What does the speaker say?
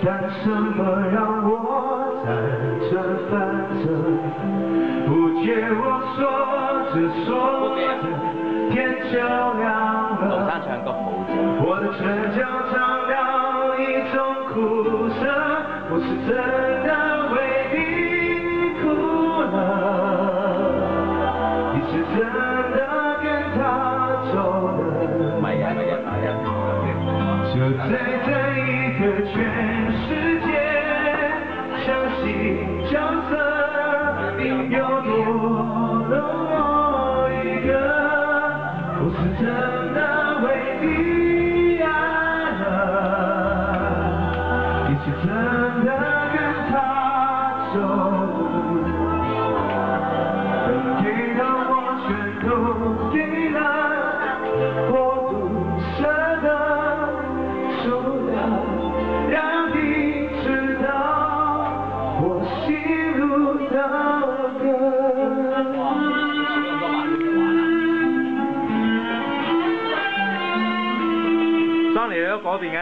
但什么让我在这反侧？不觉我说着说着，天就亮了。老生唱歌好正。我的唇角尝到一種苦澀，我是真的為你哭了，你是真的跟他走了。唔係啊，就在這一刻，全世界相信角色有多了我一個，我是真的為你愛了，你是真的跟他走了，能給的我全都給了，我不捨得輸了，讓你知道我心路的歌。生嚟咗嗰邊嘅？